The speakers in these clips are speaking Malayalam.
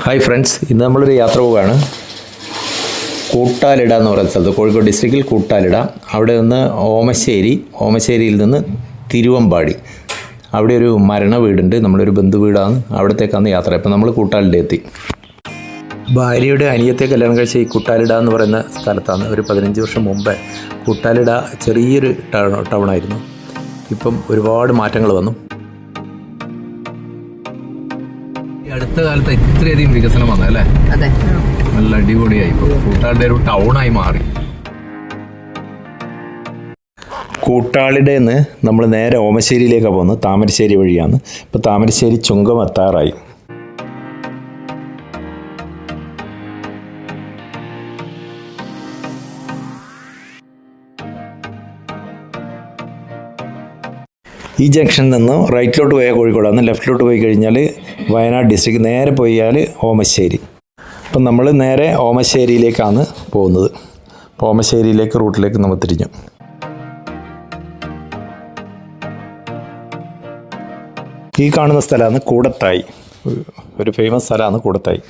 ഹായ് ഫ്രണ്ട്സ്, ഇന്ന് നമ്മളൊരു യാത്ര പോവുകയാണ്. കൂട്ടാലിട എന്ന് പറയുന്ന സ്ഥലത്ത്, കോഴിക്കോട് ഡിസ്ട്രിക്റ്റിൽ കൂട്ടാലിട. അവിടെ നിന്ന് ഓമശ്ശേരിയിൽ നിന്ന് തിരുവമ്പാടി, അവിടെ ഒരു മരണ വീടുണ്ട്, നമ്മളൊരു ബന്ധു വീടാണ്, അവിടത്തേക്കാണ് യാത്ര. ഇപ്പം നമ്മൾ കൂട്ടാലിട എത്തി. ഭാര്യയുടെ അനിയത്തെ കല്യാണം കഴിച്ച ഈ കൂട്ടാലിട എന്ന് പറയുന്ന സ്ഥലത്താണ്. ഒരു 15 വർഷം മുമ്പേ കൂട്ടാലിട ചെറിയൊരു ടൗണായിരുന്നു. ഇപ്പം ഒരുപാട് മാറ്റങ്ങൾ വന്നു. അടുത്ത കാലത്ത് ഇത്രയധികം വികസനം വന്നല്ലേ? അതെ, നല്ല അടിപൊളിയായി. ഇപ്പോൾ കൂട്ടാളിയുടെ ഒരു ടൗണായി മാറി. കൂട്ടാളിയുടെ നിന്ന് നമ്മൾ നേരെ ഓമശ്ശേരിയിലേക്കാണ് പോകുന്നത്. താമരശ്ശേരി വഴിയാണ്. ഇപ്പോൾ താമരശ്ശേരി ചുങ്കം എത്താറായി. ഈ ജംഗ്ഷനിൽ നിന്ന് റൈറ്റിലോട്ട് പോയാൽ കോഴിക്കോടാണ്, ലെഫ്റ്റിലോട്ട് പോയി കഴിഞ്ഞാൽ വയനാട് ഡിസ്ട്രിക്ട്, നേരെ പോയാൽ ഓമശ്ശേരി. അപ്പം നമ്മൾ നേരെ ഓമശ്ശേരിയിലേക്കാണ് പോകുന്നത്. അപ്പോൾ ഓമശ്ശേരിയിലേക്ക് റൂട്ടിലേക്ക് നമ്മൾ തിരിഞ്ഞു. ഈ കാണുന്ന സ്ഥലമാണ് കൂടത്തായി. ഒരു ഫേമസ് സ്ഥലമാണ് കൂടത്തായി.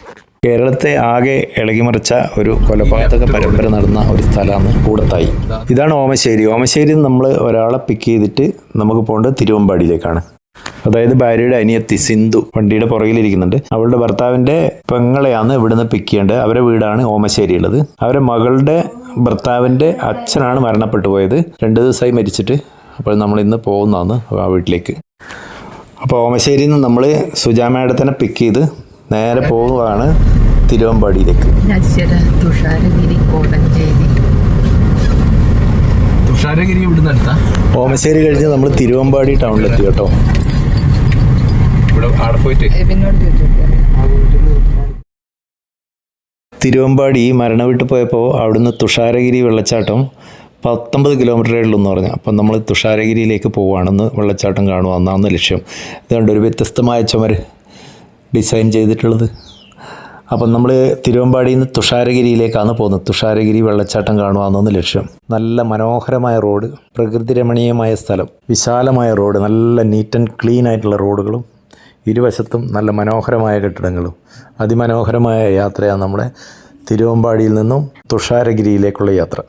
കേരളത്തെ ആകെ ഇളകിമറിച്ച ഒരു കൊലപാതക പരമ്പര നടന്ന ഒരു സ്ഥലമാണ് കൂടത്തായി. ഇതാണ് ഓമശ്ശേരി. ഓമശ്ശേരിയിൽ നമ്മൾ ഒരാളെ പിക്ക് ചെയ്തിട്ട് നമുക്ക് പോകേണ്ടത് തിരുവമ്പാടിയിലേക്കാണ്. അതായത് ഭാര്യയുടെ അനിയത്തി സിന്ധു വണ്ടിയുടെ പുറകിലിരിക്കുന്നുണ്ട്. അവളുടെ ഭർത്താവിൻ്റെ പെങ്ങളെയാണ് ഇവിടുന്ന് പിക്ക് ചെയ്യേണ്ടത്. അവരുടെ വീടാണ് ഓമശ്ശേരി ഉള്ളത്. അവരുടെ മകളുടെ ഭർത്താവിൻ്റെ അച്ഛനാണ് മരണപ്പെട്ടു പോയത്. 2 ദിവസമായി മരിച്ചിട്ട്. അപ്പോൾ നമ്മൾ ഇന്ന് പോകുന്നതാണ് ആ വീട്ടിലേക്ക്. അപ്പോൾ ഓമശ്ശേരിയിൽ നിന്ന് നമ്മൾ സുജാ മാഡത്തിനെ പിക്ക് ചെയ്ത് നേരെ പോവുകയാണ് തിരുവമ്പാടിയിലേക്ക്. തുഷാരഗിരി ഇവിടുന്ന് അടുത്താ. ഓമശ്ശേരി കഴിഞ്ഞ് നമ്മൾ തിരുവമ്പാടി ടൗണിലെത്തി കേട്ടോ. തിരുവമ്പാടി മരണ വീട്ടിൽ പോയപ്പോൾ അവിടുന്ന് തുഷാരഗിരി വെള്ളച്ചാട്ടം 19 കിലോമീറ്ററേ ഉള്ളൂ എന്ന് പറഞ്ഞു. അപ്പം നമ്മൾ തുഷാരഗിരിയിലേക്ക് പോവുകയാണെന്ന്, വെള്ളച്ചാട്ടം കാണുക എന്നാണ് ലക്ഷ്യം. ഇതുകൊണ്ട് ഒരു വ്യത്യസ്തമായ ചുമര് ഡിസൈൻ ചെയ്തിട്ടുള്ളത്. അപ്പം നമ്മൾ തിരുവമ്പാടിയിൽ നിന്ന് തുഷാരഗിരിയിലേക്കാണ് പോകുന്നത്. തുഷാരഗിരി വെള്ളച്ചാട്ടം കാണുവാന്നാണ് ലക്ഷ്യം. നല്ല മനോഹരമായ റോഡ്, പ്രകൃതി രമണീയമായ സ്ഥലം, വിശാലമായ റോഡ്, നല്ല നീറ്റ് ആൻഡ് ക്ലീൻ ആയിട്ടുള്ള റോഡുകളും ഇരുവശത്തും നല്ല മനോഹരമായ കെട്ടിടങ്ങളും. അതിമനോഹരമായ യാത്രയാണ് നമ്മുടെ തിരുവമ്പാടിയിൽ നിന്നും തുഷാരഗിരിയിലേക്കുള്ള യാത്ര.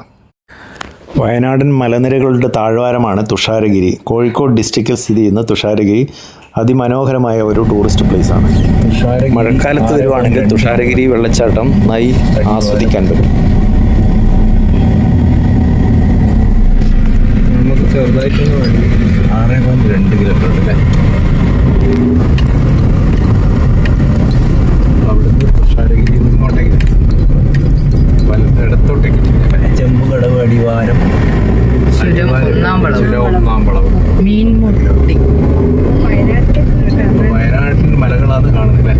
വയനാടൻ മലനിരകളുടെ താഴ്വാരമാണ് തുഷാരഗിരി. കോഴിക്കോട് ഡിസ്ട്രിക്റ്റിൽ സ്ഥിതി ചെയ്യുന്ന തുഷാരഗിരി അതിമനോഹരമായ ഒരു ടൂറിസ്റ്റ് പ്ലേസാണ്. മഴക്കാലത്ത് വരുവാണെങ്കിൽ തുഷാരഗിരി വെള്ളച്ചാട്ടം നന്നായി ആസ്വദിക്കാൻ പറ്റും. നമുക്ക് ചെറുതായിട്ട് 6.2 കിലോമീറ്റർ അല്ലേ അവിടുന്ന് തുഷാരഗിരി ഇങ്ങോട്ടേക്ക് ഇടത്തോട്ടേക്ക് ചെമ്പുകടവ് അടിവാരം വയനാട്ടിൽ മലകളാണ് കാണുന്നില്ലേ.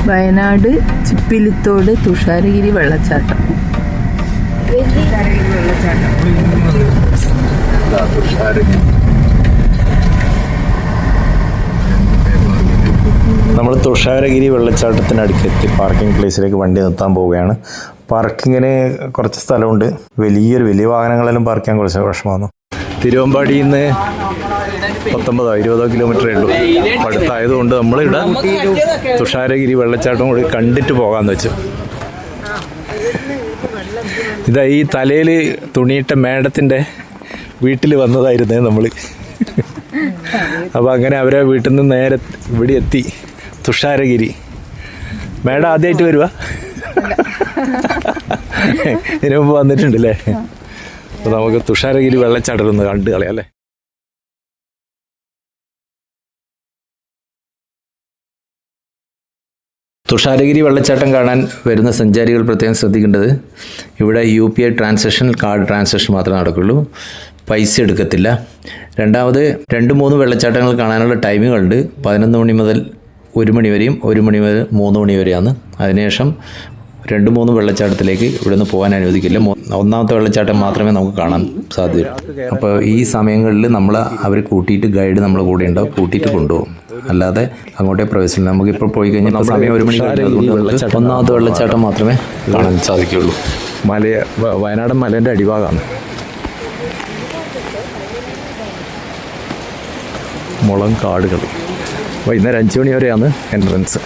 വയനാട് ചിപ്പിലിത്തോട് തുഷാരഗിരി വെള്ളച്ചാട്ടം. നമ്മൾ തുഷാരഗിരി വെള്ളച്ചാട്ടത്തിനടുക്കെത്തി പാർക്കിംഗ് പ്ലേസിലേക്ക് വണ്ടി നിർത്താൻ പോവുകയാണ്. പാർക്കിങ്ങിന് കുറച്ച് സ്ഥലമുണ്ട്. വലിയ വാഹനങ്ങളെല്ലാം പാർക്ക് ചെയ്യാൻ കുറച്ച് വിഷമമാണ്. തിരുവമ്പാടിയിൽ നിന്ന് 19-20 കിലോമീറ്ററേ ഉള്ളൂ. അടുത്തായതുകൊണ്ട് നമ്മളിവിടെ തുഷാരഗിരി വെള്ളച്ചാട്ടം കൂടി കണ്ടിട്ട് പോകാമെന്ന് വെച്ചു. ഇതാ ഈ തലയിൽ തുണിയിട്ട മേഡത്തിൻ്റെ വീട്ടിൽ വന്നതായിരുന്നേ നമ്മൾ. അപ്പോൾ അങ്ങനെ അവരെ വീട്ടിൽ നിന്ന് നേരെ ഇവിടെ എത്തി തുഷാരഗിരി. മേഡം ആദ്യമായിട്ട് വരുവാ? ഇതിനു മുമ്പ് വന്നിട്ടുണ്ടല്ലേ? അപ്പോൾ നമുക്ക് തുഷാരഗിരി വെള്ളച്ചാട്ടം ഒന്ന് കണ്ടു കളയാം അല്ലേ. തുഷാരഗിരി വെള്ളച്ചാട്ടം കാണാൻ വരുന്ന സഞ്ചാരികൾ പ്രത്യേകം ശ്രദ്ധിക്കേണ്ടത്, ഇവിടെ UPI ട്രാൻസാക്ഷൻ, കാർഡ് ട്രാൻസാക്ഷൻ മാത്രമേ നടക്കുള്ളൂ. പൈസ എടുക്കത്തില്ല. രണ്ടാമത് 2-3 വെള്ളച്ചാട്ടങ്ങൾ കാണാനുള്ള ടൈമുകളുണ്ട്. 11 മണി മുതൽ 1 മണി വരെയും 1 മണി മുതൽ 3 മണി വരെയാണ്. അതിനുശേഷം 2-3 വെള്ളച്ചാട്ടത്തിലേക്ക് ഇവിടുന്ന് പോകാൻ അനുവദിക്കില്ല. ഒന്നാമത്തെ വെള്ളച്ചാട്ടം മാത്രമേ നമുക്ക് കാണാൻ സാധ്യതയുള്ളൂ. അപ്പോൾ ഈ സമയങ്ങളിൽ അവർ കൂട്ടിയിട്ട് ഗൈഡ് നമ്മളെ കൂടെ ഉണ്ടാവും, കൂട്ടിയിട്ട് കൊണ്ടുപോകും. അല്ലാതെ അങ്ങോട്ടേ പ്രവേശനം. നമുക്കിപ്പോൾ പോയി കഴിഞ്ഞാൽ സമയം 1 മണി കഴിഞ്ഞാൽ ഒന്നാമത്തെ വെള്ളച്ചാട്ടം മാത്രമേ കാണാൻ സാധിക്കുകയുള്ളൂ. വയനാടൻ മലേൻ്റെ അടിഭാഗമാണ്. മുളം കാടുകൾ. വൈകുന്നേരം 5 മണി വരെയാണ് എൻട്രൻസ്.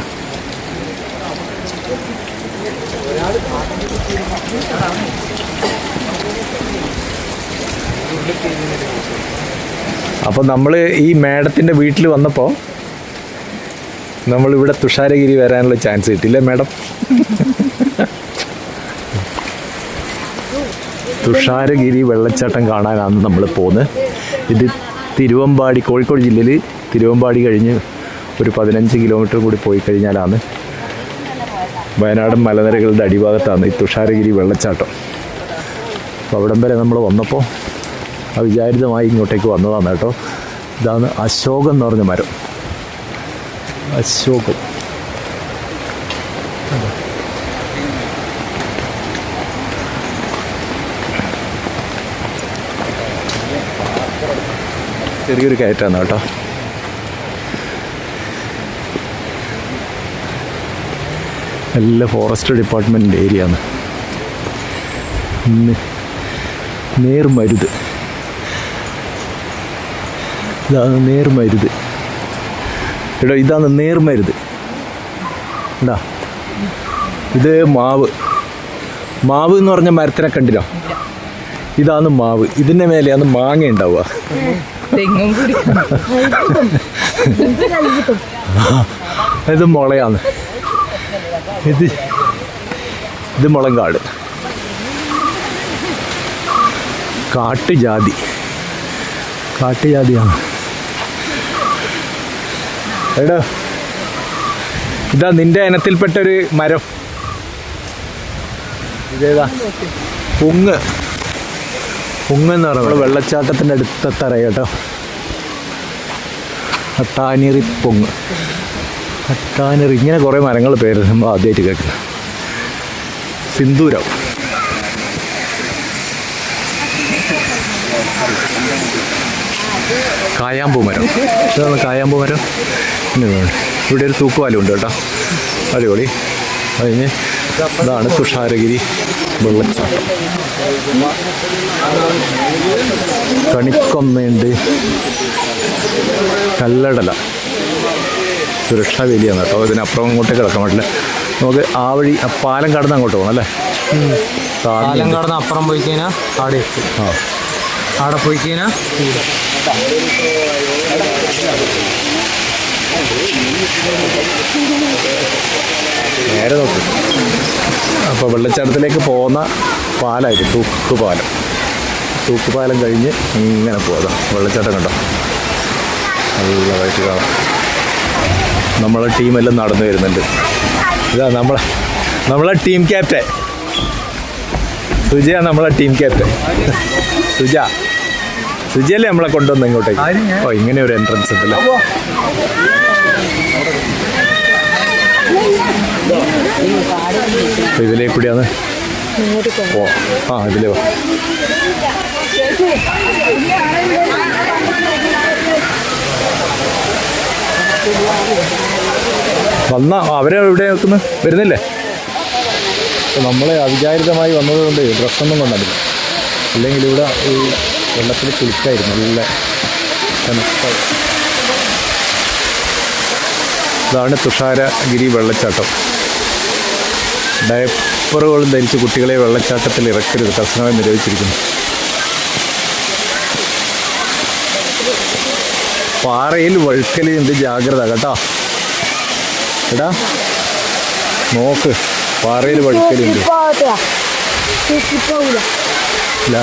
അപ്പോൾ നമ്മൾ ഈ മേഡത്തിൻ്റെ വീട്ടിൽ വന്നപ്പോൾ നമ്മളിവിടെ തുഷാരഗിരി വരാനുള്ള ചാൻസ് കിട്ടില്ലേ മേഡം? തുഷാരഗിരി വെള്ളച്ചാട്ടം കാണാനാണ് നമ്മൾ പോകുന്നത്. ഇത് തിരുവമ്പാടി, കോഴിക്കോട് ജില്ലയിൽ തിരുവമ്പാടി കഴിഞ്ഞ് ഒരു 15 കിലോമീറ്റർ കൂടി പോയി കഴിഞ്ഞാലാണ് വയനാടൻ മലനിരകളുടെ അടിഭാഗത്താണ് ഈ തുഷാരഗിരി വെള്ളച്ചാട്ടം. അപ്പോൾ അവിടം വരെ നമ്മൾ വന്നപ്പോൾ അവിചാരിതമായി ഇങ്ങോട്ടേക്ക് വന്നതാണ് കേട്ടോ. ഇതാണ് അശോകം എന്ന് പറഞ്ഞ മരം. അശോകം. ചെറിയൊരു കയറ്റാണ് കേട്ടോ. നല്ല ഫോറസ്റ്റ് ഡിപ്പാർട്ട്മെൻറ്റിൻ്റെ ഏരിയ ആണ്. നേർമരുത്. ഇതാണ് നേർമരുത്. എടോ ഇതാണ് നേർമരുത്. എന്താ ഇത്? മാവ് എന്ന് പറഞ്ഞ മരത്തിനെ കണ്ടില്ലോ? ഇതാണ് മാവ്. ഇതിൻ്റെ മേലെയാണ് മാങ്ങ ഉണ്ടാവുക. ഇത് മുളയാണ്. ഇത് മുളങ്കാട്. കാട്ടുജാതിയാണ്. എടാ ഇതാ നിന്റെ ഇനത്തിൽപ്പെട്ടൊരു മരം. ഇതേതാ? പുങ്ങ് എന്ന് പറയുന്നത് വെള്ളച്ചാട്ടത്തിൻ്റെ അടുത്തറ കേട്ടോ. അട്ടാനിറി പൊങ്ങ്. അട്ടാനിറി. ഇങ്ങനെ കുറേ മരങ്ങൾ പേര് നമ്മൾ ആദ്യമായിട്ട് കേൾക്കുന്നത്. സിന്ദൂരം. കായാമ്പൂ മരം. ഇതാണ് കായാമ്പൂ മരം. ഇവിടെ ഒരു തൂക്കുപാലം ഉണ്ട് കേട്ടോ. അടിപൊളി. അതിന് ഇതാണ് തുഷാരഗിരി വെള്ളച്ചാട്ടം. കണിക്കൊന്നയുണ്ട്. കല്ലടല. സുരക്ഷാ വേലിയാണ് കേട്ടോ. ഇതിനപ്പുറം അങ്ങോട്ടേക്ക് കിടക്കാൻ പറ്റില്ല. നമുക്ക് ആ വഴി ആ പാലം കടന്ന് അങ്ങോട്ട് പോകണം അല്ലേ? പാലം കടന്ന് അപ്പുറം പോയി കഴിഞ്ഞാൽ അവിടെ എത്തും. അവിടെ പോയി കഴിഞ്ഞാൽ നേരെ നോക്കും. അപ്പോൾ വെള്ളച്ചാട്ടത്തിലേക്ക് പോകുന്ന പാലമായിരുന്നു തൂക്കുപാലം കഴിഞ്ഞ് ഇങ്ങനെ പോകാം. വെള്ളച്ചാട്ടം കണ്ടോ? നല്ലതായിട്ട് കാണാം. നമ്മളെ ടീമെല്ലാം നടന്നു വരുന്നുണ്ട്. ഇതാ നമ്മളെ ടീം ക്യാപ്റ്റൻ സുജയാണ്. നമ്മളെ ടീം ക്യാപ്റ്റൻ സുജയല്ലേ നമ്മളെ കൊണ്ടുവന്ന് ഇങ്ങോട്ടേക്ക്. ഓ ഇങ്ങനെ ഒരു എൻട്രൻസ് ഉണ്ടല്ലേ. ഇതിലേ കൂടിയാണ് ഇതിലേ അവരെ എവിടെ നിൽക്കുന്നു? വരുന്നില്ലേ? നമ്മൾ അവിചാരിതമായി വന്നതുകൊണ്ട് ഡ്രസ്സൊന്നും കൊണ്ടല്ല. അല്ലെങ്കിൽ ഇവിടെ ഈ വെള്ളത്തിൽ കുളിക്കായിരുന്നു. നല്ല തണുപ്പായി. ഇതാണ് തുഷാരഗിരി വെള്ളച്ചാട്ടം. ഡയപ്പറുകളും ധരിച്ച് കുട്ടികളെ വെള്ളച്ചാട്ടത്തിൽ ഇറക്കരുത്, കർശനമായി നിരോധിച്ചിരിക്കുന്നു. പാറയിൽ വഴുക്കലുണ്ട്, ജാഗ്രത കേട്ടോ. എടാ നോക്ക്, പാറയിൽ വഴുക്കലുണ്ട്. ഇല്ല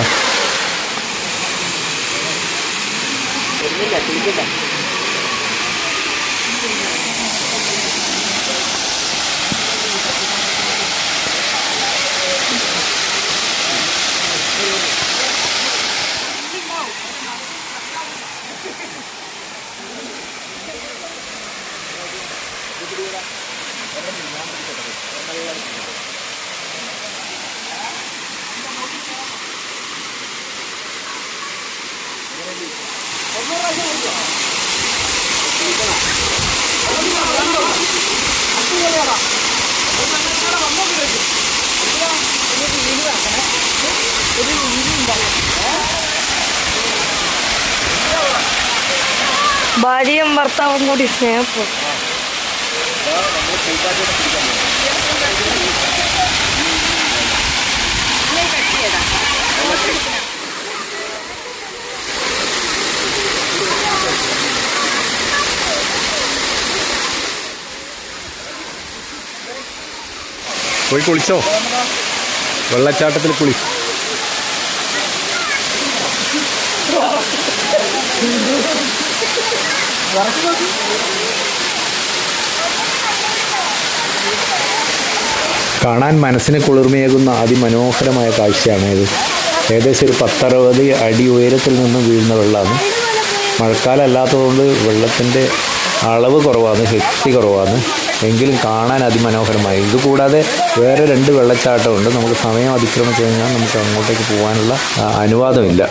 ഭാര്യയും ഭർത്താവും കൂടി സ്നേഹപ്പോ പോയി കുളിച്ചോ? വെള്ളച്ചാട്ടത്തിൽ കുളി. കാണാൻ മനസ്സിന് കുളിർമയേകുന്ന അതിമനോഹരമായ കാഴ്ചയാണ് ഇത്. ഏകദേശം ഒരു 10-60 അടി ഉയരത്തിൽ നിന്ന് വീഴുന്ന വെള്ളമാണ്. മഴക്കാലം അല്ലാത്തതുകൊണ്ട് വെള്ളത്തിൻ്റെ അളവ് കുറവാണ്, ശക്തി കുറവാണ്, എങ്കിലും കാണാൻ അതിമനോഹരമായി. ഇതുകൂടാതെ വേറെ 2 വെള്ളച്ചാട്ടമുണ്ട്. നമുക്ക് സമയം അതിക്രമിച്ചു കഴിഞ്ഞാൽ നമുക്ക് അങ്ങോട്ടേക്ക് പോകാനുള്ള അനുവാദമില്ല.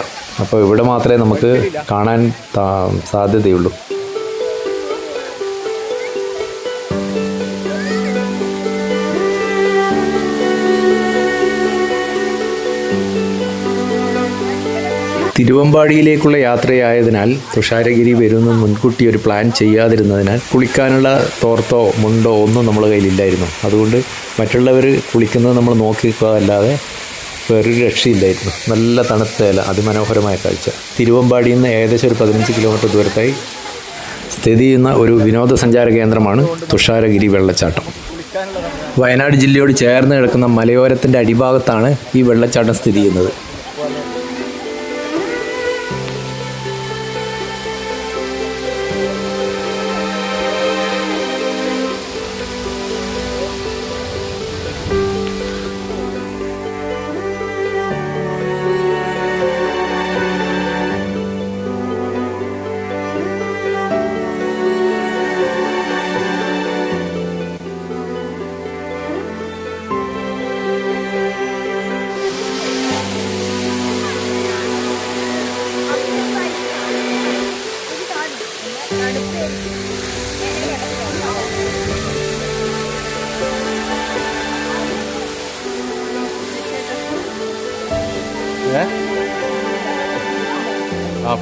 അപ്പോൾ ഇവിടെ മാത്രമേ നമുക്ക് കാണാൻ സാധ്യതയുള്ളൂ. തിരുവമ്പാടിയിലേക്കുള്ള യാത്രയായതിനാൽ തുഷാരഗിരി വരുന്ന മുൻകൂട്ടി ഒരു പ്ലാൻ ചെയ്യാതിരുന്നതിനാൽ കുളിക്കാനുള്ള തോർത്തോ മുണ്ടോ ഒന്നും നമ്മുടെ കയ്യിലില്ലായിരുന്നു. അതുകൊണ്ട് മറ്റുള്ളവർ കുളിക്കുന്നത് നമ്മൾ നോക്കിക്കുകയല്ലാതെ വേറൊരു രക്ഷയില്ലായിരുന്നു. നല്ല തണുത്ത ഇല, അതിമനോഹരമായ കാഴ്ച. തിരുവമ്പാടിയിൽ നിന്ന് ഏകദേശം ഒരു 15 കിലോമീറ്റർ ദൂരത്തായി സ്ഥിതി ചെയ്യുന്ന ഒരു വിനോദസഞ്ചാര കേന്ദ്രമാണ് തുഷാരഗിരി വെള്ളച്ചാട്ടം. വയനാട് ജില്ലയോട് ചേർന്ന് കിടക്കുന്ന മലയോരത്തിൻ്റെ അടിഭാഗത്താണ് ഈ വെള്ളച്ചാട്ടം സ്ഥിതി ചെയ്യുന്നത്.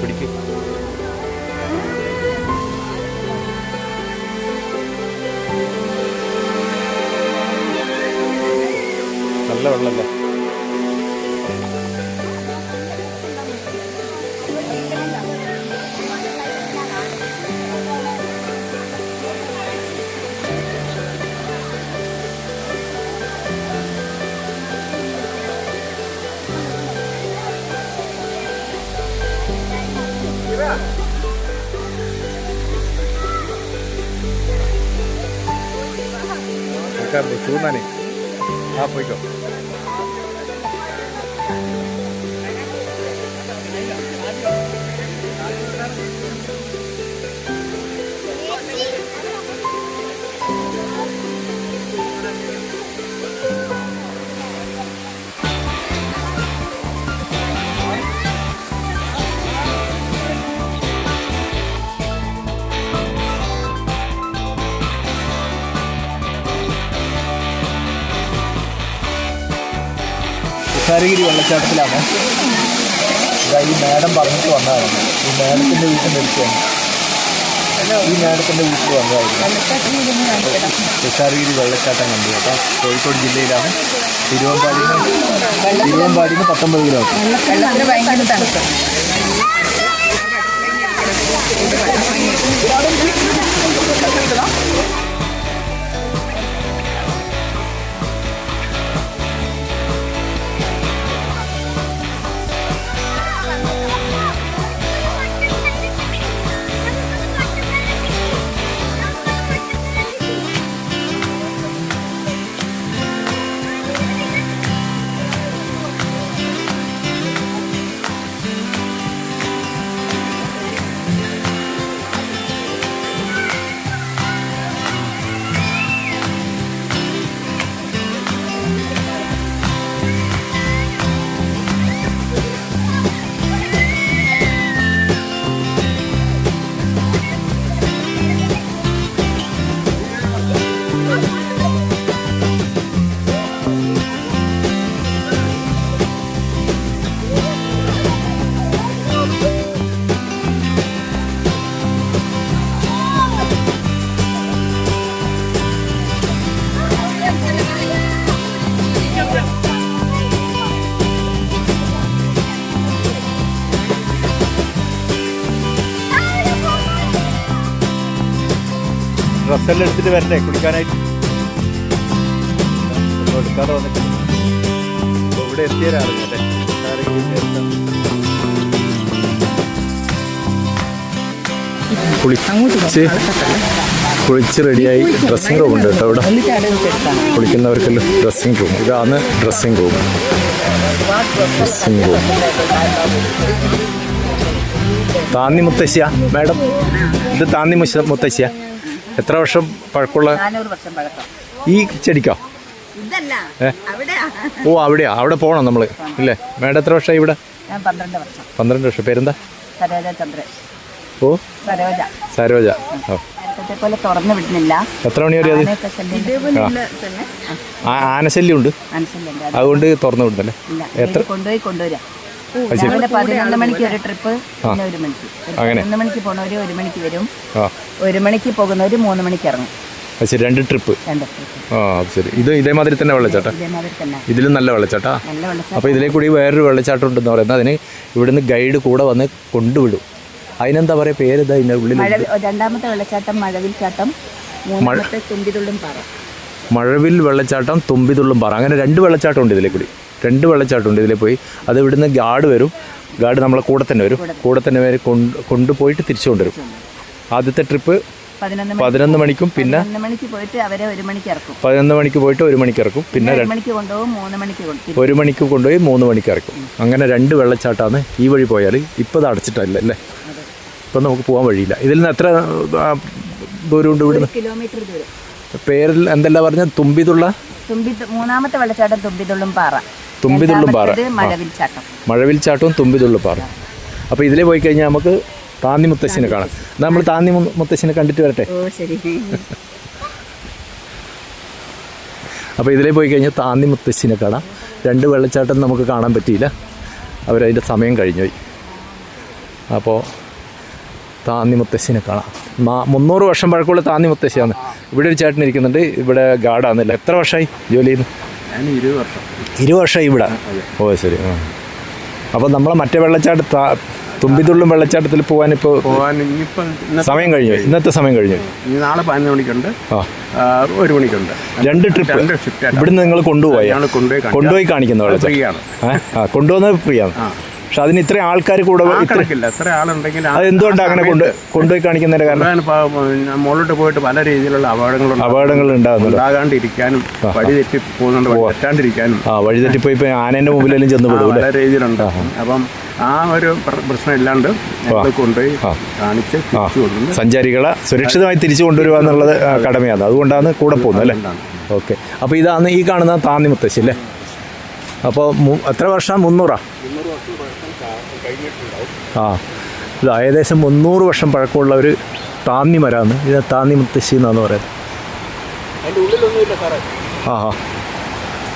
പിടിക്കും. നല്ല വെള്ളമല്ലേ? ചൂന്നാനെ പോയിക്കോ. തുഷാരഗിരി വെള്ളച്ചാട്ടത്തിലാണ്. ഈ മേഡം പറഞ്ഞിട്ട് വന്നതായിരുന്നു. ഈ മേഡത്തിൻ്റെ വീട്ടിൽ വന്നതായിരുന്നു. തുഷാരഗിരി വെള്ളച്ചാട്ടം കണ്ടു കേട്ടോ. കോഴിക്കോട് ജില്ലയിലാണ്. തിരുവമ്പാടിയിൽ നിന്ന് 19 കിലോമീറ്റർ. ഡ്രസ്സെല്ലാം എടുത്തിട്ട് വരണ്ടേ കുളിക്കാനായിട്ട്? എടുക്കാതെ വന്നിട്ട് ഇവിടെ എത്തിയാലേ കുളിച്ച് റെഡിയായി ഡ്രസ്സിങ് റൂം ഉണ്ട് കേട്ടോ ഇവിടെ. കുളിക്കുന്നവർക്കെല്ലാം ഡ്രസ്സിങ് റൂം. ഇതാണ് ഡ്രസ്സിങ് റൂം. താന്നി മുത്തശ്ശിയ മാഡം, ഇത് താന്നി മുത്തശ്ശിയ. എത്ര വർഷം പഴക്കമുള്ള 400 വർഷം പഴക്കം. ഈ ചെടിക്കോ? ഓ അവിടെയാ, അവിടെ പോകണം നമ്മൾ ഇല്ലേ? മാഡം എത്ര വർഷമായി ഇവിടെ? 12 വർഷം. 12 വർഷം. പേരെന്താ? സരോജ ചന്ദ്രൻ. ഓ സരോജ. സരോജ. ഓ പോലെ തുറന്നു വിടുന്നില്ല. എത്ര മണി വരെ? ആനശല്യം ഉണ്ട്, അതുകൊണ്ട് തുറന്നു വിടുന്നല്ലേ? എത്ര കൊണ്ടുവരാം. 11 മണിക്ക് ഒരു ട്രിപ്പ്, പിന്നെ 1 മണിക്ക്. 11 മണിക്ക് പോണവര് 1 മണിക്ക് വരും, 1 മണിക്ക് പോകുന്നവര് 3 മണിക്ക് ഇറങ്ങും. ശരി, 2 ട്രിപ്പ്. ആ ശരി. ഇത് ഇതേമാതിരി തന്നെ വെള്ളച്ചാട്ടം? ഇതിലും നല്ല വെള്ളച്ചാട്ടാ. അപ്പോൾ ഇതിലേ കൂടി വേറൊരു വെള്ളച്ചാട്ടം ഉണ്ടെന്ന് പറയുന്നത്. അതിന് ഇവിടുന്ന് ഗൈഡ് കൂടെ വന്ന് കൊണ്ടുവിടും. അതിനെന്താ പറയുക, പേര് ഇതാ ഇതിൻ്റെ ഉള്ളിൽ? രണ്ടാമത്തെ വെള്ളച്ചാട്ടം മഴവിൽ ചാട്ടം, മൂന്നാമത്തെ തുമ്പിതുള്ളും പാറ. മഴവിൽ വെള്ളച്ചാട്ടം, തുമ്പിതുള്ളും പാറ. അങ്ങനെ 2 വെള്ളച്ചാട്ടം ഉണ്ട് ഇതിലേ കൂടി. 2 വെള്ളച്ചാട്ടം ഉണ്ട് ഇതിലേ പോയി. അത് ഇവിടുന്ന് ഗാർഡ് വരും. ഗാർഡ് നമ്മളെ കൂടെ തന്നെ വരും. കൂടെ തന്നെ വരെ കൊണ്ടുപോയിട്ട് തിരിച്ചു കൊണ്ടുവരും. ആദ്യത്തെ ട്രിപ്പ് 11 മണിക്കും, പിന്നെ 11 മണിക്ക് പോയിട്ട് അവരെ 1 മണിക്ക് ഇറക്കും. 11 മണിക്ക് പോയിട്ട് 1 മണിക്ക് ഇറക്കും. പിന്നെ 1 മണിക്ക് കൊണ്ടുപോകും, 3 മണിക്ക് 1 മണിക്ക് കൊണ്ടുപോയി 3 മണിക്ക് ഇറക്കും. അങ്ങനെ 2 വെള്ളച്ചാട്ടമാണ്. ഈ വഴി പോയാൽ ഇപ്പോൾ ഇത് അടച്ചിട്ടല്ല അല്ലേ? ഇപ്പം നമുക്ക് പോകാൻ വഴിയില്ല. ഇതിൽ നിന്ന് എത്ര ദൂരമുണ്ട് ഇവിടുന്ന്? 1 കിലോമീറ്റർ ദൂരം. പേരിൽ എന്തെല്ലാം പറഞ്ഞാൽ? മൂന്നാമത്തെ വെള്ളച്ചാട്ടം തുമ്പിതുള്ളും പാറ. തുമ്പിതുള്ളും പാറ, മഴവിൽ ചാട്ടം. മഴവിൽ ചാട്ടവും തുമ്പിതുള്ളും പാറ. അപ്പോൾ ഇതിലേ പോയി കഴിഞ്ഞാൽ നമുക്ക് താന്നി മുത്തശ്ശിനെ കാണാം. നമ്മൾ താന്നി മുത്തശ്ശിനെ കണ്ടിട്ട് വരട്ടെ. അപ്പോൾ ഇതിലേ പോയി കഴിഞ്ഞാൽ താന്നി മുത്തശ്ശിനെ കാണാം. 2 വെള്ളച്ചാട്ടം നമുക്ക് കാണാൻ പറ്റിയില്ല, അവരതിൻ്റെ സമയം കഴിഞ്ഞു പോയി. അപ്പോൾ താന്നി മുത്തശ്ശിനെ കാണാം. 300 വർഷം പഴക്കമുള്ള താന്നി മുത്തശ്ശിയാണ്. ഇവിടെ ഒരു ചേട്ടൻ ഇരിക്കുന്നുണ്ട്, ഇവിടെ ഗാർഡാണെന്നില്ല. എത്ര വർഷമായി ജോലി ചെയ്യുന്നു? ഞാൻ 20 വർഷം. 20 വർഷമായി ഇവിടെ? ഓ ശരി. അപ്പോൾ നമ്മളെ മറ്റേ തുമ്പിതുള്ളും വെള്ളച്ചാട്ടത്തിൽ പോകാൻ സമയം കഴിഞ്ഞു. ഇന്നത്തെ സമയം കഴിഞ്ഞു. നാളെ 11 മണിക്കുണ്ട്, 1 മണിക്കുണ്ട്. 2 ട്രിപ്പ്. ഇവിടുന്ന് നിങ്ങൾ കൊണ്ടുപോയി കാണിക്കുന്ന വെള്ളച്ചാട്ടം കൊണ്ടുവന്നത് ഫ്രീ ആണ്. പക്ഷെ അതിന് ഇത്രയും ആൾക്കാർ കൂടെ എത്ര ആളുണ്ടെങ്കിൽ അത് എന്തുകൊണ്ടാണ് അങ്ങനെ കൊണ്ടുപോയി കാണിക്കുന്നതിന്റെ കാരണം? മുകളിലോട്ട് പോയിട്ട് പല രീതിയിലുള്ള അപകടങ്ങൾ ഉണ്ടാകാണ്ടിരിക്കാനും, വഴി തെറ്റി പോകുന്നുണ്ട്, തെറ്റാണ്ടിരിക്കാനും. വഴിതെറ്റിപ്പോയി ഇപ്പൊ ആനേന്റെ മുമ്പിലെല്ലാം ചെന്ന് പെടും. പല രീതിയിലുണ്ട്. അപ്പം ആ ഒരു പ്രശ്നം ഇല്ലാണ്ട് കൊണ്ടുപോയി കാണിച്ച് സഞ്ചാരികളെ സുരക്ഷിതമായി തിരിച്ചു കൊണ്ടുവരിക എന്നുള്ളത് കടമയാണ്. അതുകൊണ്ടാണ് കൂടെ പോകുന്നത് അല്ലേ? ഓക്കെ. അപ്പോൾ ഇതാണ് ഈ കാണുന്ന താന്നി മുത്തശ്ശി അല്ലേ? അപ്പോൾ എത്ര വർഷം? 300? ഇത് ഏകദേശം 300 വർഷം പഴക്കമുള്ള ഒരു താന്നി മരമാണ്. ഇത് താന്നി മുത്തശ്ശി എന്നാണ് പറയുന്നത്.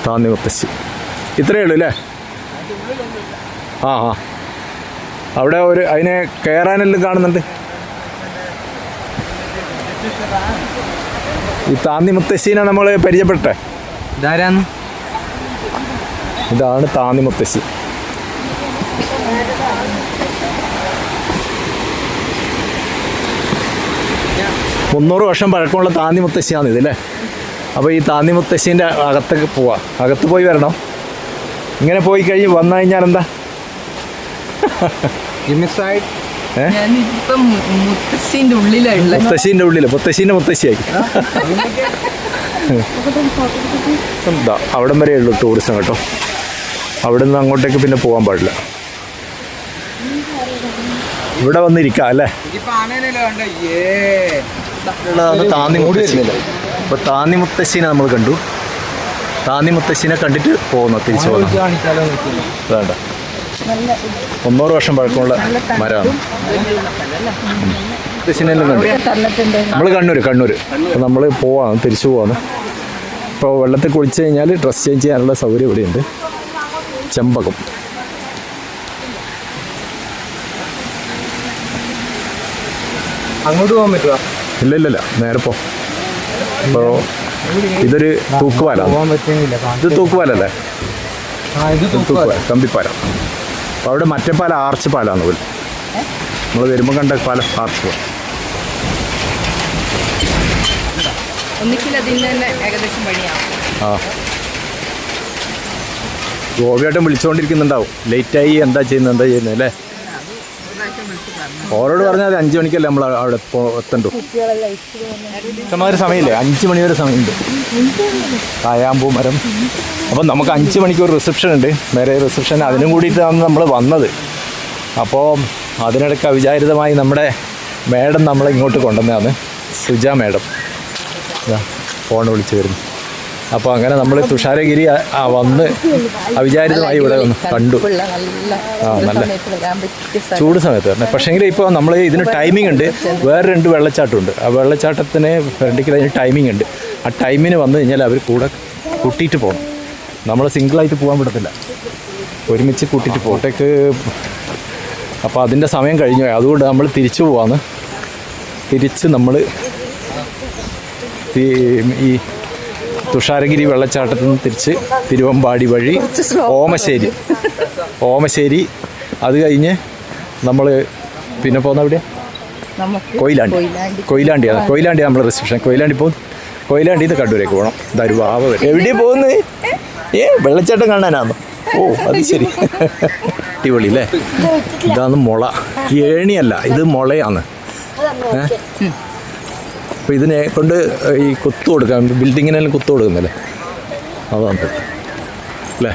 താന്നി മുത്തശ്ശി ഇത്രയേ ഉള്ളൂ അല്ലേ? അവിടെ അതിനെ കയറാനെല്ലാം കാണുന്നുണ്ട്. ഈ താന്നി മുത്തശ്ശീനെ നമ്മൾ പരിചയപ്പെട്ടെ. ഇതാണ് താന്നി മുത്തശ്ശി. മുന്നൂറ് വർഷം പഴക്കമുള്ള താന്നി മുത്തശ്ശിയാണ് ഇതല്ലേ? അപ്പോൾ ഈ താന്നി മുത്തശ്ശീൻ്റെ അകത്തൊക്കെ പോവാം. അകത്ത് പോയി വരണം. ഇങ്ങനെ പോയി കഴിഞ്ഞ് വന്നു കഴിഞ്ഞാൽ എന്താ? മുത്തശ്ശീൻ്റെ ഉള്ളിലുള്ള മുത്തശ്ശീൻ്റെ മുത്തശ്ശിയായി. എന്താ അവിടം വരെ ഉള്ളൂ ടൂറിസം കേട്ടോ. അവിടെ നിന്ന് അങ്ങോട്ടേക്ക് പിന്നെ പോകാൻ പാടില്ല. ഇവിടെ വന്നിരിക്കാം അല്ലേ? താന്നി മുത്തശ്ശി. അപ്പോൾ താന്നി മുത്തശ്ശീനെ നമ്മൾ കണ്ടു. താന്നി മുത്തശ്ശീനെ കണ്ടിട്ട് പോകുന്നു, തിരിച്ചു പോകുന്നു. വേണ്ട, 300 വർഷം പഴക്കമുള്ള മരമാണ്. മുത്തശ്ശീനെല്ലാം കണ്ടു. നമ്മൾ കണ്ണൂർ. അപ്പോൾ നമ്മൾ പോവാണ്, തിരിച്ചു പോവാണ്. ഇപ്പോൾ വെള്ളത്തിൽ കുളിച്ച് കഴിഞ്ഞാൽ ഡ്രസ്സ് ചേഞ്ച് ചെയ്യാനുള്ള സൗകര്യം ഇവിടെയുണ്ട്. ചെമ്പകം. അങ്ങോട്ട് പോകാൻ പറ്റുമോ? ഇല്ല, നേരെ പോ. ഇപ്പോൾ ഇതൊരു തൂക്കുപാലാണ്. ഇത് തൂക്കുപാലല്ലേ? തൂക്കുപാല, കമ്പിപ്പാലം. അപ്പോൾ അവിടെ മറ്റേ പാലം ആർച്ച് പാലാണ് പോലും. നമ്മൾ വരുമ്പോൾ കണ്ട പാലം ആർച്ച് പാലം. ഒന്നിക്കിലതിന് തന്നെ ഏകദേശം പണിയാവും. ആ ഗോപിയായിട്ടും വിളിച്ചുകൊണ്ടിരിക്കുന്നുണ്ടാവും. ലേറ്റായി എന്താ ചെയ്യുന്നത് അല്ലേ? ഓരോട് പറഞ്ഞാൽ അത് 5 മണിക്കല്ലേ നമ്മൾ അവിടെ എത്തണ്ടു. ഇഷ്ടമാതിരി സമയമില്ലേ? 5 മണി വരെ സമയമുണ്ട്. കായാമ്പൂ മരം. അപ്പം നമുക്ക് 5 മണിക്ക് ഒരു റിസപ്ഷൻ ഉണ്ട്, മാരേജ് റിസപ്ഷൻ. അതിനും കൂടിയിട്ടാണ് നമ്മൾ വന്നത്. അപ്പോൾ അതിനിടയ്ക്ക് അവിചാരിതമായി നമ്മുടെ മേഡം നമ്മളെ ഇങ്ങോട്ട് കൊണ്ടുവന്നതാണ്, സുജ മേഡം. ഫോൺ വിളിച്ച് വരുന്നു. അപ്പോൾ അങ്ങനെ നമ്മൾ തുഷാരഗിരി വന്ന് അവിചാരിതമായി ഇവിടെ ഒന്ന് കണ്ടു. നല്ല ചൂട് സമയത്ത് വരണേ. പക്ഷേങ്കിൽ ഇപ്പോൾ നമ്മൾ ഇതിന് ടൈമിംഗ് ഉണ്ട്. വേറെ 2 വെള്ളച്ചാട്ടമുണ്ട്. ആ വെള്ളച്ചാട്ടത്തിന് ഫ്രണ്ടിക്ക് അതിന് ടൈമിംഗ് ഉണ്ട്. ആ ടൈമിന് വന്നു കഴിഞ്ഞാൽ അവർ കൂടെ കൂട്ടിയിട്ട് പോകണം. നമ്മൾ സിംഗിളായിട്ട് പോകാൻ പറ്റത്തില്ല, ഒരുമിച്ച് കൂട്ടിയിട്ട് പോകട്ടേക്ക്. അപ്പോൾ അതിൻ്റെ സമയം കഴിഞ്ഞു. അതുകൊണ്ട് നമ്മൾ തിരിച്ചു പോവാന്ന്. തിരിച്ച് നമ്മൾ ഈ തുഷാരഗിരി വെള്ളച്ചാട്ടത്തിൽ നിന്ന് തിരിച്ച് തിരുവമ്പാടി വഴി ഓമശ്ശേരി അത് കഴിഞ്ഞ് നമ്മൾ പിന്നെ പോകുന്ന എവിടെയാണ്? കൊയിലാണ്ടിയാണ് നമ്മൾ റിസപ്ഷൻ. കൊയിലാണ്ടി പോകും. കൊയിലാണ്ടിയിൽ നിന്ന് കണ്ണൂരേക്ക് പോകണം. ദരുവാവ വരും. എവിടെയാണ് പോകുന്നത്? വെള്ളച്ചാട്ടം കാണാനാണോ? ഓ അത് ശരി. അടിപൊളി അല്ലേ? ഇതാണ് മുള. ഏണിയല്ല, ഇത് മുളയാണ്. അപ്പോൾ ഇതിനെ കൊണ്ട് ഈ കുത്തു കൊടുക്കാം, ബിൽഡിങ്ങിനെല്ലാം കുത്തു കൊടുക്കുന്നല്ലേ, അതാണ് അല്ലേ?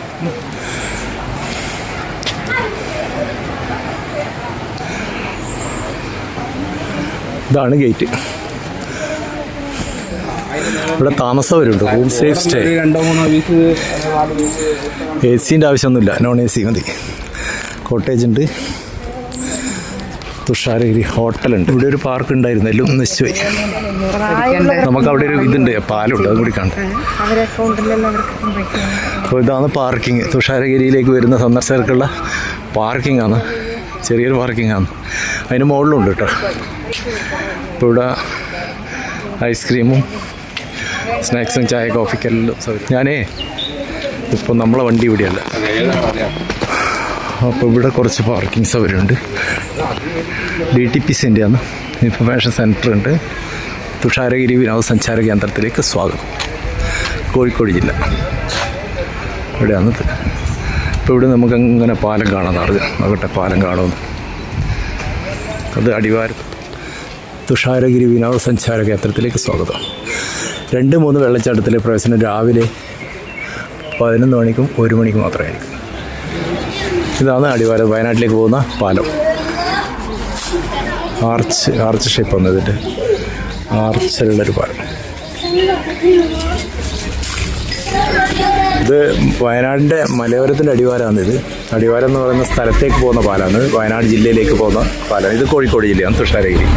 ഇതാണ് ഗേറ്റ്. ഇവിടെ താമസവരുണ്ട്, റൂം സേഫ് സ്റ്റേ. AC-ൻ്റെ ആവശ്യമൊന്നുമില്ല, നോൺ AC മതി. കോട്ടേജ് ഉണ്ട്, തുഷാരഗിരി ഹോട്ടലുണ്ട്. ഇവിടെ ഒരു പാർക്ക് ഉണ്ടായിരുന്നു, എല്ലാം നശിച്ചുപോയി. നമുക്ക് അവിടെ ഒരു ഇതുണ്ട്, പാലുണ്ട്, അതും കൂടി കാണാം. അപ്പോൾ ഇതാണ് പാർക്കിങ്. തുഷാരഗിരിയിലേക്ക് വരുന്ന സന്ദർശകർക്കുള്ള പാർക്കിംഗ് ആണ്, ചെറിയൊരു പാർക്കിംഗ് ആണ്. അതിന് മുകളിലുണ്ട് കേട്ടോ. ഇപ്പോൾ ഇവിടെ ഐസ്ക്രീമും സ്നാക്സും ചായ കോഫിക്കെല്ലാം സൗകര്യം. ഞാനേ ഇപ്പോൾ നമ്മളെ വണ്ടി ഇവിടെയല്ല. അപ്പോൾ ഇവിടെ കുറച്ച് പാർക്കിംഗ് സൗകര്യമുണ്ട്. DTPCൻ്റെ ആണ്, ഇൻഫർമേഷൻ സെൻറ്റർ ഉണ്ട്. തുഷാരഗിരി വിനോദസഞ്ചാര കേന്ദ്രത്തിലേക്ക് സ്വാഗതം. കോഴിക്കോട് ജില്ല ഇവിടെയാണ്. ഇപ്പോൾ ഇവിടെ നമുക്ക് അങ്ങനെ പാലം കാണാമെന്ന് നോക്കട്ടെ, പാലം കാണുമെന്ന്. അത് അടിവാരം. തുഷാരഗിരി വിനോദസഞ്ചാര കേന്ദ്രത്തിലേക്ക് സ്വാഗതം. 2-3 വെള്ളച്ചാട്ടത്തിലെ പ്രവേശനം രാവിലെ 11 മണിക്കും 1 മണിക്കും മാത്രമായിരിക്കും. ഇതാണ് അടിവാരം, വയനാട്ടിലേക്ക് പോകുന്ന പാലം. ആർച്ച് ഷേപ്പ് വന്നതിൻ്റെ ആർച്ചിലുള്ളൊരു പാലം. ഇത് വയനാടിൻ്റെ മലയോരത്തിൻ്റെ അടിവാരമാണിത്. അടിവാരം എന്ന് പറയുന്ന സ്ഥലത്തേക്ക് പോകുന്ന പാലമാണ്, വയനാട് ജില്ലയിലേക്ക് പോകുന്ന പാലം. ഇത് കോഴിക്കോട് ജില്ലയാണ്, തുഷാരഗിരി.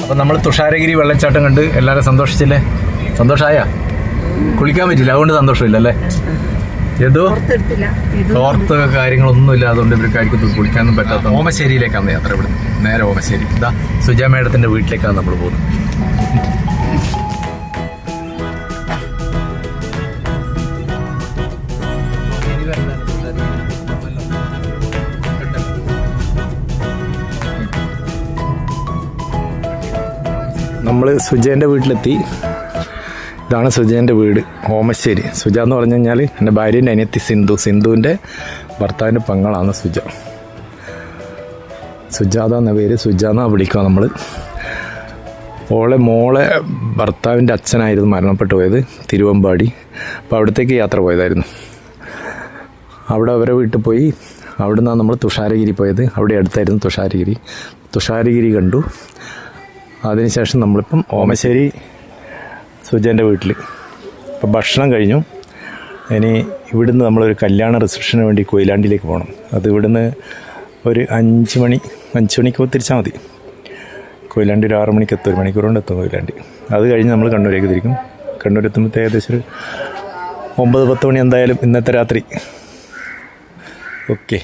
അപ്പം നമ്മൾ തുഷാരഗിരി വെള്ളച്ചാട്ടം കണ്ട് എല്ലാവരും സന്തോഷിച്ചില്ലേ? സന്തോഷമായ? കുളിക്കാൻ പറ്റില്ല, അതുകൊണ്ട് സന്തോഷമില്ല അല്ലേ? ഏതോ തോർത്ത് കാര്യങ്ങളൊന്നുമില്ല, അതുകൊണ്ട് ഇവർക്കായിരിക്കും കുളിക്കാനൊന്നും പറ്റാത്ത. ഓമശ്ശേരിയിലേക്കാണ് യാത്ര. ഇവിടെ നേരെ ഓമശ്ശേരി. ഇതാ സുജ മേഡത്തിൻ്റെ വീട്ടിലേക്കാണ് നമ്മൾ പോകുന്നത്. നമ്മൾ സുജേൻ്റെ വീട്ടിലെത്തി. ഇതാണ് സുജേൻ്റെ വീട്, ഓമശ്ശേരി. സുജ എന്ന് പറഞ്ഞു കഴിഞ്ഞാൽ എൻ്റെ ഭാര്യേൻ്റെ അനിയത്തി സിന്ധുവിൻ്റെ ഭർത്താവിൻ്റെ പെങ്ങളാണ് സുജ. സുജാത എന്ന പേര്, സുജ എന്നാണ് വിളിക്കുക നമ്മൾ. മോളെ ഭർത്താവിൻ്റെ അച്ഛനായിരുന്നു മരണപ്പെട്ടു പോയത്, തിരുവമ്പാടി. അപ്പോൾ അവിടത്തേക്ക് യാത്ര പോയതായിരുന്നു. അവിടെ അവരെ വീട്ടിൽ പോയി. അവിടെ നിന്നാണ് നമ്മൾ തുഷാരഗിരി പോയത്. അവിടെ അടുത്തായിരുന്നു തുഷാരഗിരി കണ്ടു. അതിനുശേഷം നമ്മളിപ്പം ഓമശ്ശേരി സുജേൻ്റെ വീട്ടിൽ. ഇപ്പം ഭക്ഷണം കഴിഞ്ഞു. ഇനി ഇവിടുന്ന് നമ്മളൊരു കല്യാണ റിസപ്ഷന് വേണ്ടി കൊയിലാണ്ടിയിലേക്ക് പോകണം. അത് ഇവിടുന്ന് ഒരു 5 മണിക്ക് തിരിച്ചാൽ മതി. കൊയിലാണ്ടി ഒരു 6 മണിക്ക് എത്തും, 1 മണിക്കൂർ കൊണ്ട് എത്തും കൊയിലാണ്ടി. അത് കഴിഞ്ഞ് നമ്മൾ കണ്ണൂരേക്ക് തിരിക്കും. കണ്ണൂരെത്തുമ്പോഴത്തെ ഏകദേശം ഒരു 9-10 മണി എന്തായാലും ഇന്നത്തെ രാത്രി. ഓക്കെ.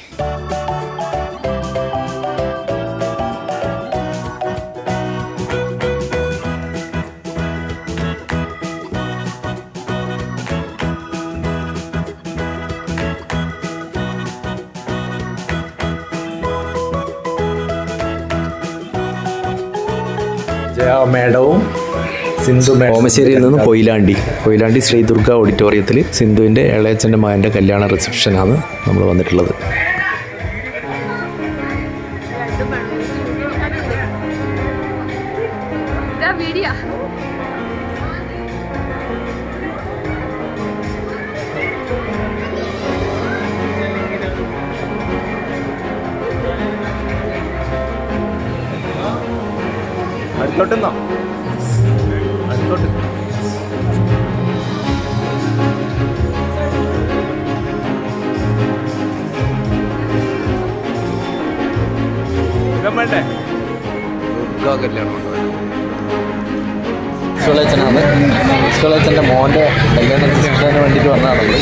മേഡവും സിന്ധു ഓമശ്ശേരിയിൽ നിന്ന് കൊയിലാണ്ടി ശ്രീ ദുർഗ ഓഡിറ്റോറിയത്തിൽ സിന്ധുവിൻ്റെ ഇളയച്ചൻ്റെ മകൻ്റെ കല്യാണ റിസപ്ഷനാണ് നമ്മൾ വന്നിട്ടുള്ളത്. അടുത്തോട്ടെന്നോ അടുത്തോട്ട് വേണ്ടേ ഇഷ്ടോളച്ചനാണ്. ഇഷ്ടോളച്ചൻ്റെ മോൻ്റെ കല്യാണ റിസപ്ഷന് വേണ്ടിയിട്ട് വന്നതാണ് നമ്മൾ.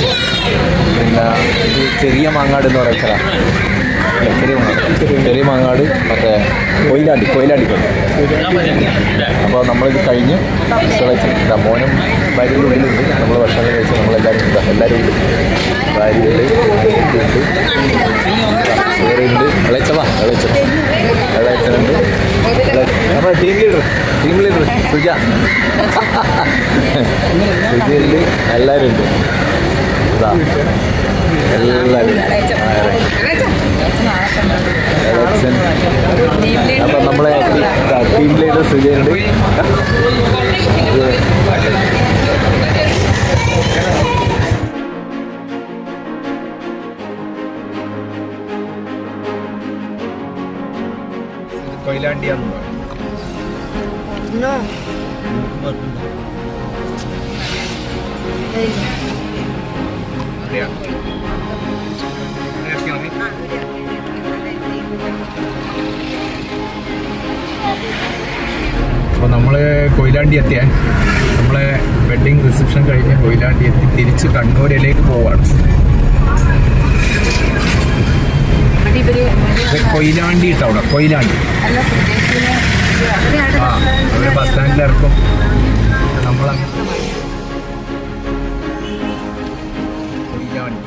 പിന്നെ ഇത് ചെറിയ മാങ്ങാട് എന്ന് പറയുന്ന സ്ഥലം. ചെറിയ മാങ്ങാട് മറ്റേ കൊയിലാണ്ടി. അപ്പോൾ നമ്മളിത് കഴിഞ്ഞ് ഇഷ്ടോളച്ചൻ മോനും ഭാര്യയുടെ ഉള്ളിലുണ്ട്. നമ്മൾ ഭക്ഷണം കഴിച്ച് നമ്മളെല്ലാവരും ഉണ്ട്. ഭാര്യയുണ്ട്, ഉണ്ട് ഇളയച്ചനുണ്ട്. നമ്മുടെ ടീം ലീഡർ സുജയുണ്ട്. എല്ലാവരും ഉണ്ട്. എല്ലാവരും അപ്പം നമ്മളെ ടീം ലീഡർ സുജയുണ്ട്. കൊയിലാണ്ടിയാന്ന് പറയും. അപ്പോൾ നമ്മൾ കൊയിലാണ്ടി എത്തിയ നമ്മളെ വെഡ്ഡിങ് റിസപ്ഷൻ കഴിഞ്ഞ് കൊയിലാണ്ടി എത്തി തിരിച്ച് കണ്ണൂരിലേക്ക് പോവാണ്. കൊയിലാണ്ടി ഇട്ടോ അവിടെ കൊയിലാണ്ടി അവർ ബസ് സ്റ്റാൻഡിലിറക്കും. നമ്മളങ്ങനെ കൊയിലാണ്ടി